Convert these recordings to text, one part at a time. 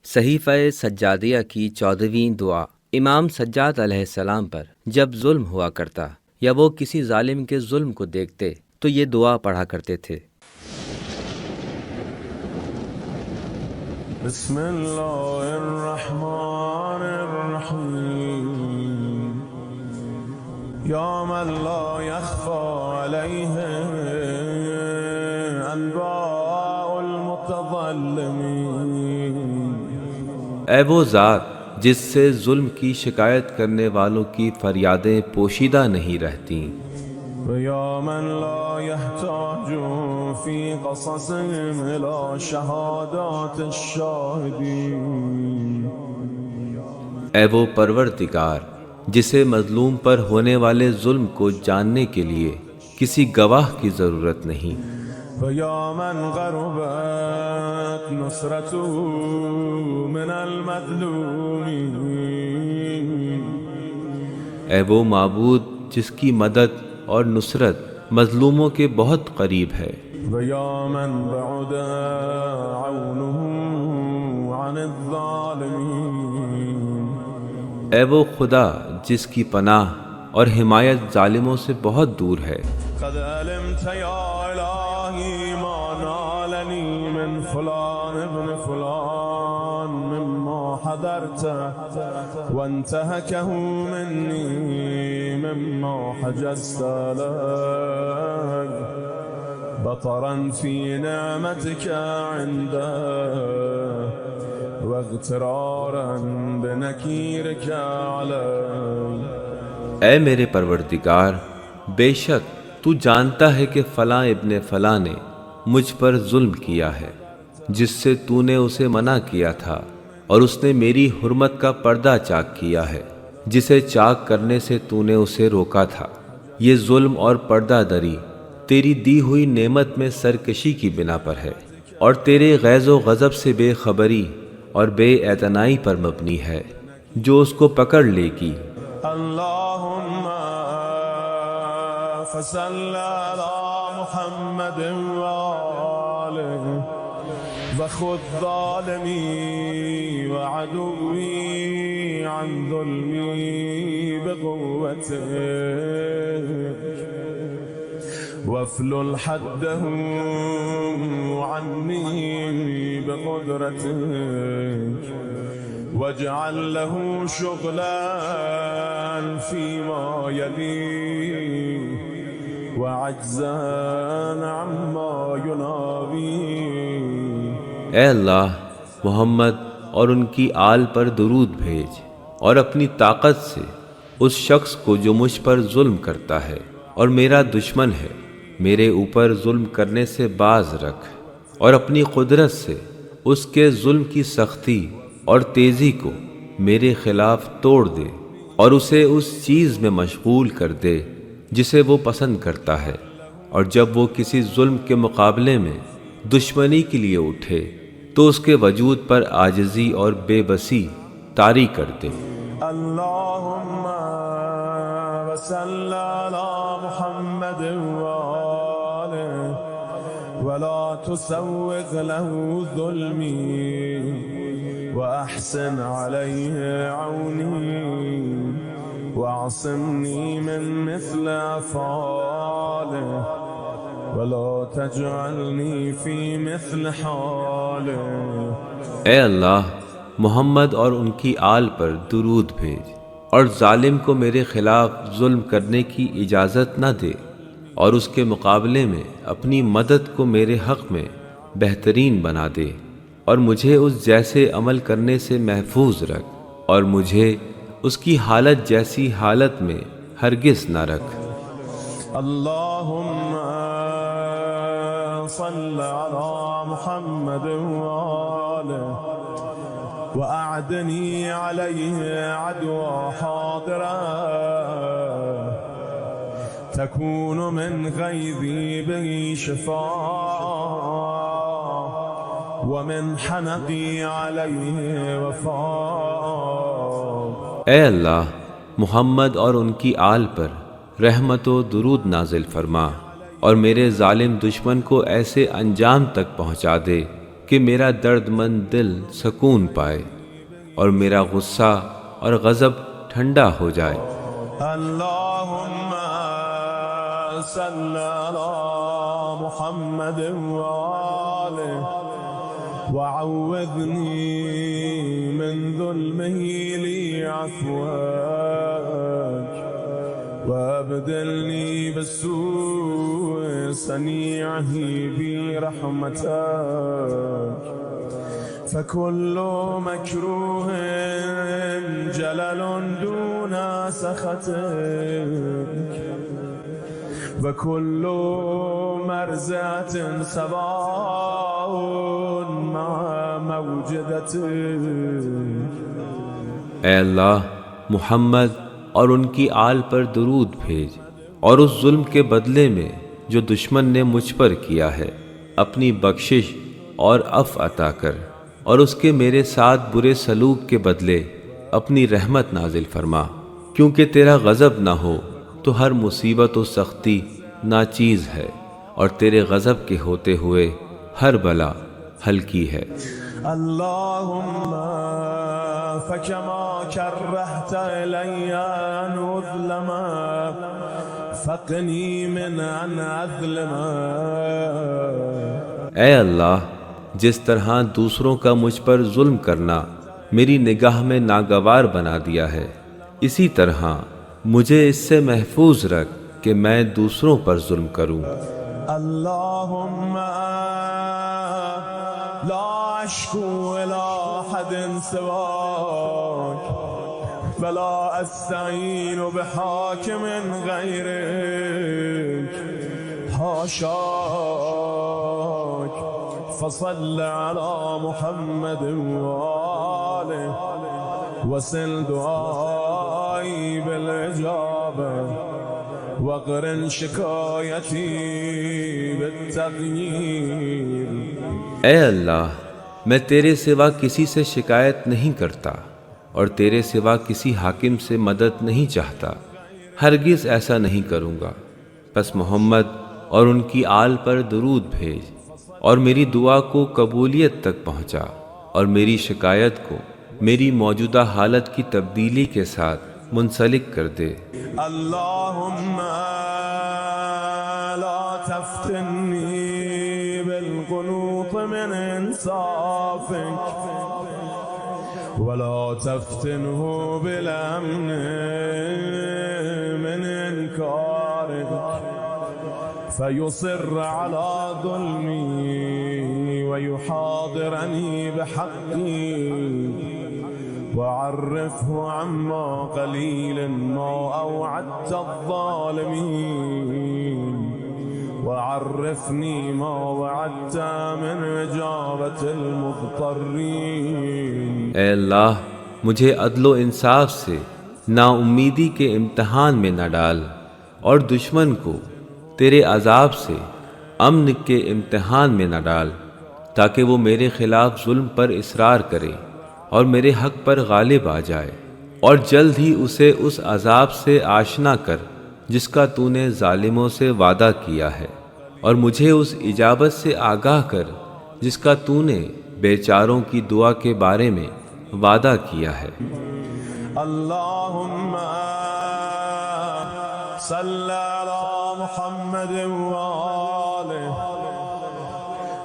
सहीफ़े सज्जादिया की 14वीं दुआ। इमाम सज्जाद अलैहिस्सलाम पर जब जुल्म हुआ करता या वो किसी जालिम के जुल्म को देखते तो ये दुआ पढ़ा करते थे। बिस्मिल्लाहिर्रहमानिर्रहीम। या मन ला यख्फा अलैहि अनबाउल मुतज़ल्लिमीन। ऐ वो ज़ात जिससे जुल्म की शिकायत करने वालों की फरियादें पोशीदा नहीं रहती। या मन ला यहताजु फी क़ससिहिम इला शहादातिश शाहिदीन। ऐ वो परवरदिगार जिसे मजलूम पर होने वाले जुल्म को जानने के लिए किसी गवाह की ज़रूरत नहीं। या मन ग़रबत नुसरतुहु मिनल मज़लूमीन। ऐ वो माबूद जिसकी मदद और नुसरत मजलूमों के बहुत करीब है। या मन बअद औनुहु अनिज़्ज़ालिमीन। ऐ वो खुदा जिसकी पनाह और हिमायत जालिमों से बहुत दूर है। क़द अलिमत या इलाही मा नालनी मिन फुलान इब्न फुलान मिम्मा हदरत वंतहकहु मिन्नी मिम्मा हजज़त लक बतरन फी निअमतिक इंदक वग़्तिरारन बिनकीरिक अलैक। ऐ मेरे परवरदिगार, बेशक तू जानता है कि फ़लाँ इब्ने फ़लाँ ने मुझ पर जुल्म किया है, जिससे तूने उसे मना किया था, और उसने मेरी हुर्मत का पर्दा चाक किया है, जिसे चाक करने से तूने उसे रोका था। ये जुल्म और पर्दा दरी तेरी दी हुई नेमत में सरकशी की बिना पर है, और तेरे गैज़ो गज़ब से बेखबरी और बेएतनाई पर मबनी है, जो उसको पकड़ लेगी। अल्लाहुम्मा फसल्लि अला मुहम्मद व आलिहि व खुद ज़ालिमी व अदुव्वी अन ज़ुल्मी बिक़ुव्वतिक वफ़्लुल हद्दहु अन्नी बिक़ुद्रतिक वजअल लहू शुग़लन फ़ीमा यली वअज्ज़न अम्मा युनावी। ऐ अल्लाह, मोहम्मद और उनकी आल पर दुरूद भेज, और अपनी ताकत से उस शख्स को जो मुझ पर जुल्म करता है और मेरा दुश्मन है, मेरे ऊपर जुल्म करने से बाज रख, और अपनी कुदरत से उसके जुल्म की सख्ती और तेज़ी को मेरे खिलाफ तोड़ दे, और उसे उस चीज़ में मशगूल कर दे जिसे वो पसंद करता है, और जब वो किसी जुल्म के मुकाबले में दुश्मनी के लिए उठे तो उसके वजूद पर आजिज़ी और बेबसी तारी कर दे। अल्लाहुम्मा वसल्लि अला मुहम्मद व आलिहि वला तुसव्विग़ लहू ज़ुल्मी वअहसिन अलैहि औनी वअसिमनी मिन मिस्लि अफ़आलिहि वला तजअलनी फ़ी मिस्लि हालिहि। ऐ अल्लाह, मोहम्मद और उनकी आल पर दुरूद भेज, और जालिम को मेरे खिलाफ जुल्म करने की इजाज़त न दे, और उसके मुकाबले में अपनी मदद को मेरे हक़ में बेहतरीन बना दे, और मुझे उस जैसे अमल करने से महफूज रख, और मुझे उसकी हालत जैसी हालत में हरगिज़ न रख। अल्लाहुम्मा सल्लि अला मुहम्मद व आलिहि व अअदनी अलैहि अदवा हादिरा तकूनु मिन ग़ैज़ी बिही शिफ़ा व मिन हनक़ी अलैहि वफ़ा। ऐ अल्लाह, मुहम्मद और उनकी आल पर रहमत व दुरूद नाजिल फरमा, और मेरे जालिम दुश्मन को ऐसे अंजाम तक पहुँचा दे कि मेरा दर्दमंद दिल सुकून पाए और मेरा गुस्सा और गज़ब ठंडा हो जाए। अल्लाहुम्मा सल्ली अला मुहम्मद वअव्विज़नी मिन ज़ुल्मिही लिअफ़्वाक वअब्दिलनी बिस्सूइ सनीअही बिरहमतक फकुल्लु मकरूहिन जललुन दूना सखतिक वकुल्लु मरज़अतिन सवाउन मा मौजदतिक। ऐ अल्लाह, मुहम्मद और उनकी आल पर दुरूद भेज और उस जुल्म के बदले में जो दुश्मन ने मुझ पर किया है अपनी बख्शिश और अफ़ अता कर, और उसके मेरे साथ बुरे सलूक के बदले अपनी रहमत नाजिल फरमा, क्योंकि तेरा गज़ब ना हो तो हर मुसीबत और सख्ती नाचीज़ है और तेरे गज़ब के होते हुए हर बला हल्की है। अल्लाहुम्मा फकमा करहत इलैया अन उज़लमा फक़नी मिन अन अज़लमा। ऐ अल्लाह, जिस तरह दूसरों का मुझ पर जुल्म करना मेरी निगाह में नागवार बना दिया है, इसी तरह मुझे इससे महफूज रख कि मैं दूसरों पर जुल्म करूं। अल्लाहुम्मा ला अश्कू इला अहदिन सिवाक वला अस्तईनु बिहाकिमिन गैरिक हाशाक फसल्लि अला मुहम्मद वालिहि वसिल दुआई बिल इजाबा वक़रिन शिकायती बित्तग़यीर। ऐ अल्लाह, मैं तेरे सिवा किसी से शिकायत नहीं करता और तेरे सिवा किसी हाकिम से मदद नहीं चाहता, हरगिज़ ऐसा नहीं करूँगा। बस मोहम्मद और उनकी आल पर दुरूद भेज और मेरी दुआ को कबूलियत तक पहुँचा और मेरी शिकायत को मेरी मौजूदा हालत की तब्दीली के साथ मुंसलिक कर दे। अल्लाहुम्मा ला तफ्तिन्नी बिलकुनूत मिन इंसाफिक वला तफ्तिनहु बिलअमन मिन इनकारिक फयुसिर अला ज़ुल्मी वयुहादिरनी बिहक़्क़ी वअर्रिफ़हु अम्मा क़लीलिन मा अवअदत अज़्ज़ालिमीन वअर्रिफ़नी मा वअदत मिन इजाबतिल मुज़्तर्रीन। ऐ अल्लाह, मुझे अदलो इंसाफ से नाउम्मीदी के इम्तिहान में न डाल और दुश्मन को तेरे अजाब से अमन के इम्तिहान में न डाल, ताकि वो मेरे खिलाफ जुल्म पर इसरार करे और मेरे हक पर गालिब आ जाए, और जल्द ही उसे उस अजाब से आशना कर जिसका तूने जालिमों से वादा किया है, और मुझे उस इजाबत से आगाह कर जिसका तूने बेचारों की दुआ के बारे में वादा किया है। अल्लाहुम्मा सल्ली अला मुहम्मद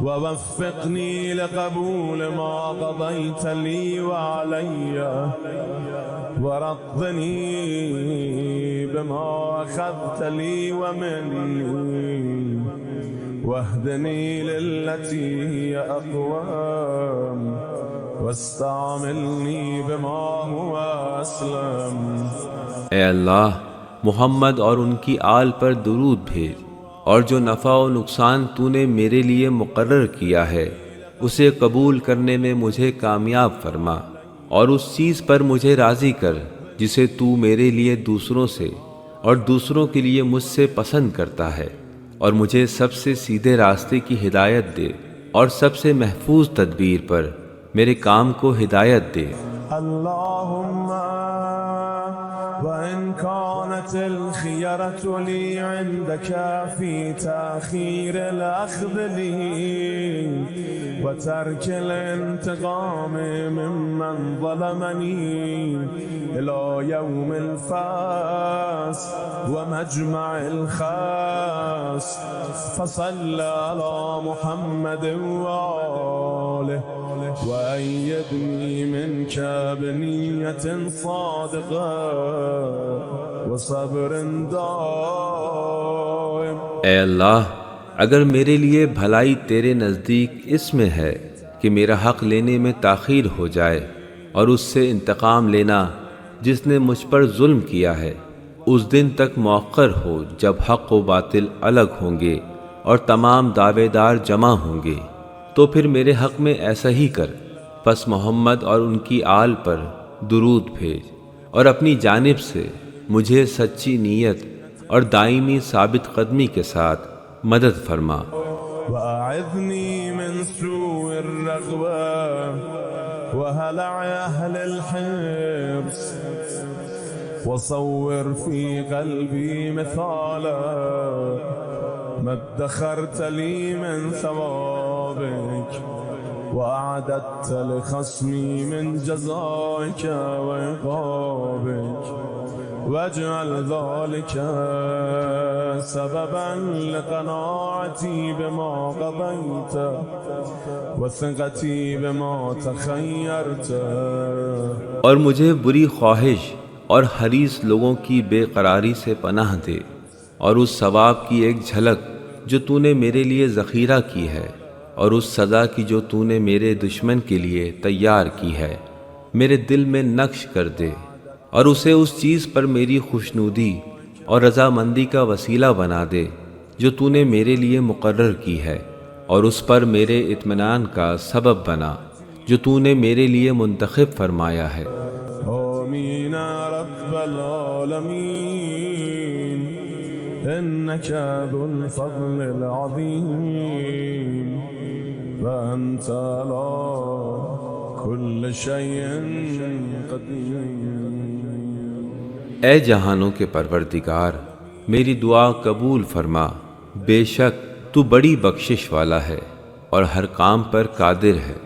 ववफ़्फ़िक़नी लिक़बूल मा क़ज़यत ली वअलैया वरद्दनी बिमा अख़ज़त ली वमिन्नी वहदनी लिल्लती हिय अक़वाम वस्तअमिलनी बिमा हुवा अस्लम। ऐ अल्लाह, मोहम्मद और उनकी आल पर दुरूद भेज और जो नफ़ा और नुकसान तूने मेरे लिए मुकर्रर किया है उसे कबूल करने में मुझे कामयाब फरमा, और उस चीज़ पर मुझे राज़ी कर जिसे तू मेरे लिए दूसरों से और दूसरों के लिए मुझसे पसंद करता है, और मुझे सबसे सीधे रास्ते की हिदायत दे और सबसे महफूज तदबीर पर मेरे काम को हिदायत दे। अल्लाहुम्मा व وإن كانت الخيرة لي عندك في تأخير الأخذ لي وترك الانتقام ممن ظلمني إلى يوم الفاس ومجمع الخاس فصل على محمد وآله وأيدني منك بنية صادقة وصبر دائم. ए अल्लाह, अगर मेरे लिए भलाई तेरे नज़दीक इसमें है कि मेरा हक़ लेने में ताख़ीर हो जाए और उससे इंतकाम लेना जिसने मुझ पर जुल्म किया है उस दिन तक मौक़र हो जब हक़ व बातिल अलग होंगे और तमाम दावेदार जमा होंगे, तो फिर मेरे हक़ में ऐसा ही कर. बस मोहम्मद और उनकी आल पर दुरूद भेज और अपनी जानिब से मुझे सच्ची नीयत और दायमी साबित कदमी के साथ मदद फरमा. وأعذني من سوء الرغبة وهلع أهل الحرص وصور في قلبي مثالا ما ادخرت لي من ثوابك وأعددت لخصمي من جزائك وعقابك واجعل ذلك سببا لقناعتي بما قضيت وثقتي بما تخيرت. और मुझे बुरी ख्वाहिश और हरीस लोगों की बेकरारी से पनाह दे और उस सवाब की एक झलक जो तूने मेरे लिए ज़ख़ीरा की है और उस सज़ा की जो तूने मेरे दुश्मन के लिए तैयार की है मेरे दिल में नक्श कर दे और उसे उस चीज़ पर मेरी खुशनुदी और रज़ामंदी का वसीला बना दे जो तूने मेरे लिए मुकर्रर की है और उस पर मेरे इत्मीनान का सबब बना जो तूने मेरे लिए मुंतखब फरमाया है. آمين رب العالمين إنك ذو الفضل العظيم وأنت على كل شيء قدير. ए जहानों के परवरदिगार, मेरी दुआ कबूल फरमा. बेशक तू बड़ी बख्शिश वाला है और हर काम पर कादिर है.